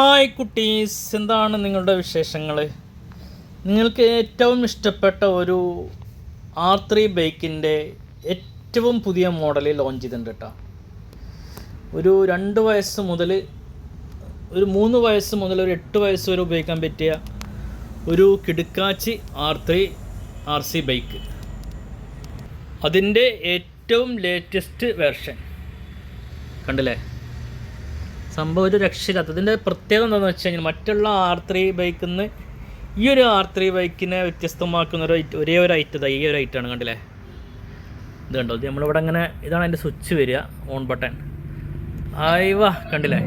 Hi കുട്ടീസ്, എന്താണ് നിങ്ങളുടെ വിശേഷങ്ങൾ? നിങ്ങൾക്ക് ഏറ്റവും ഇഷ്ടപ്പെട്ട ഒരു R3 ബൈക്കിൻ്റെ ഏറ്റവും പുതിയ മോഡൽ ലോഞ്ച് ചെയ്തിട്ടുണ്ട് കേട്ടോ. ഒരു 2 വയസ്സ് മുതൽ ഒരു 3 വയസ്സ് മുതൽ ഒരു 8 വയസ്സ് വരെ ഉപയോഗിക്കാൻ പറ്റിയ ഒരു കിടുക്കാച്ചി R3 RC ബൈക്ക്. അതിൻ്റെ ഏറ്റവും ലേറ്റസ്റ്റ് വേർഷൻ കണ്ടില്ലേ? സംഭവം ഒരു രക്ഷയില്ലാത്ത. ഇതിൻ്റെ പ്രത്യേകത എന്താണെന്ന് വെച്ച് കഴിഞ്ഞാൽ മറ്റുള്ള R3 ബൈക്കിൽ നിന്ന് ഈ ഒരു R3 ബൈക്കിനെ വ്യത്യസ്തമാക്കുന്ന ഒരേ ഒരു ഐറ്റം ഈ ഒരു ഐറ്റമാണ്. കണ്ടില്ലേ? ഇത് കണ്ടോ? ഇത് നമ്മളിവിടെ അങ്ങനെ ഇതാണ് അതിൻ്റെ സ്വിച്ച് വരിക, ഓൺ ബട്ടൺ. ആയിവാ, കണ്ടില്ലേ?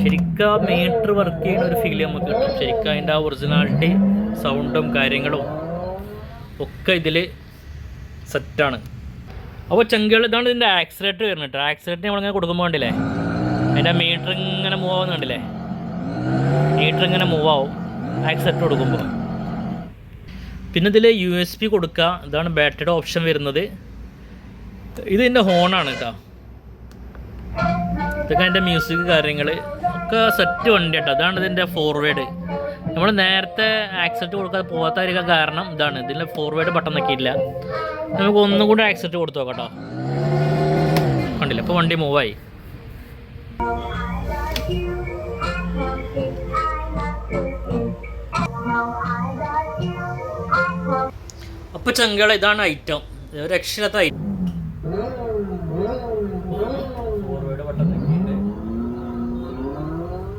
ശരിക്കും മീറ്റർ വർക്ക് ചെയ്യുന്ന ഒരു ഫീൽ നമുക്ക് കിട്ടും. ശരിക്കും അതിൻ്റെ ആ ഒറിജിനാലിറ്റി സൗണ്ടും കാര്യങ്ങളും ഒക്കെ ഇതിൽ സെറ്റാണ്. അപ്പോൾ ചെങ്കൾ ഇതാണ് ഇതിൻ്റെ ആക്സിലേറ്റർ വരുന്നത് കേട്ടോ. ആക്സിലേറ്റർ നമ്മളിങ്ങനെ കൊടുക്കുമ്പോൾ കണ്ടില്ലേ, അതിൻ്റെ മീറ്റർ ഇങ്ങനെ മൂവ് ആവുന്ന കണ്ടില്ലേ? മീറ്റർ ഇങ്ങനെ മൂവ് ആവും ആക്സിലേറ്റർ കൊടുക്കുമ്പോൾ. പിന്നെ ഇതിൽ USB കൊടുക്കുക. ഇതാണ് ബാറ്ററിയുടെ ഓപ്ഷൻ വരുന്നത്. ഇത് ഇതിൻ്റെ ഹോണാണ് കേട്ടോ. ഇതൊക്കെ അതിൻ്റെ മ്യൂസിക് കാര്യങ്ങൾ ഒക്കെ സെറ്റ് വണ്ടി കേട്ടോ. അതാണ് ഇതിൻ്റെ ഫോർവേഡ്. നമ്മൾ നേരത്തെ ആക്സിലേറ്റർ കൊടുക്കാതെ പോകാത്തായിരിക്കാൻ കാരണം ഇതാണ്. ഇതിൽ ഫോർവേഡ് ബട്ടൺ നോക്കിയില്ല. നമുക്ക് ഒന്നും കൂടി ആക്സിലേറ്റർ കൊടുത്തു നോക്കാം കേട്ടോ. കണ്ടില്ല? ഇപ്പോൾ വണ്ടി മൂവായി. അപ്പോൾ ചെങ്കള ഇതാണ് ഐറ്റം. രക്ഷയില്ലാത്ത ഐറ്റം. ഫോർവേഡ് ബട്ടൺ നോക്കിയിട്ട്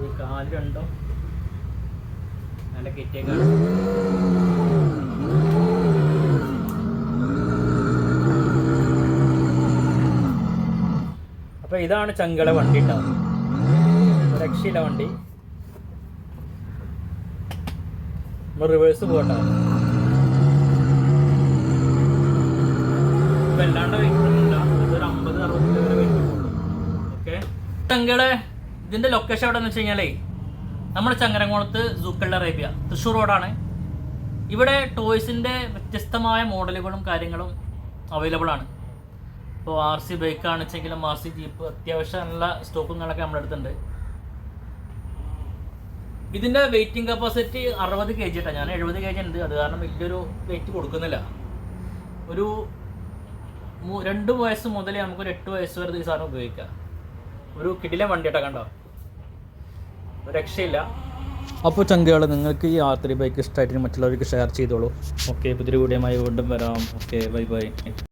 ഈ കാല് രണ്ടും നല്ല കെറ്റിയേക്കാണ്. അപ്പോൾ ഇതാണ് ചെങ്കള വണ്ടി ഉണ്ടാവും. രക്ഷയില്ല വണ്ടി. നമ്മൾ റിവേഴ്സ് പോകട്ടോ. വല്ലാണ്ട് വെയിറ്റ് ഇല്ല. ഇതൊരു 50-60 വരെ വെയിറ്റ് പോകുള്ളൂ. ഓക്കെ. ചെങ്കള ഇതിൻ്റെ ലൊക്കേഷൻ എവിടെയെന്ന് വെച്ച് കഴിഞ്ഞാലേ നമ്മുടെ ചങ്ങരംകുളത്ത് സൂക്കൽ അറേബ്യ തൃശ്ശൂർ റോഡാണ്. ഇവിടെ ടോയ്സിൻ്റെ വ്യത്യസ്തമായ മോഡലുകളും കാര്യങ്ങളും അവൈലബിൾ ആണ്. ഇപ്പോൾ RC ബൈക്കാണെന്ന് വെച്ചെങ്കിലും RC ജീപ്പ് അത്യാവശ്യം നല്ല സ്റ്റോക്കുകളൊക്കെ നമ്മുടെ അടുത്തുണ്ട്. ഇതിൻ്റെ വെയിറ്റിംഗ് കപ്പാസിറ്റി 60 kg ഇട്ടാണ്. ഞാൻ 70 kg ഉണ്ട്. അത് കാരണം വലിയൊരു വെയിറ്റ് കൊടുക്കുന്നില്ല. ഒരു 2 വയസ്സ് മുതൽ നമുക്കൊരു 8 വയസ്സ് വരെ ഈ സാധനം ഉപയോഗിക്കാം. ഒരു കിടിലൻ വണ്ടി ഇട്ടാ. കണ്ടോ? രക്ഷയില്ല. അപ്പോൾ ചങ്കുകൾ, നിങ്ങൾക്ക് ഈ R3 ബൈക്ക് ഇഷ്ടമായിട്ട് മറ്റുള്ളവർക്ക് ഷെയർ ചെയ്തോളൂ. ഓക്കെ, പുതിയൊരു വീഡിയോയുമായി വീണ്ടും വരാം. Okay, bye bye.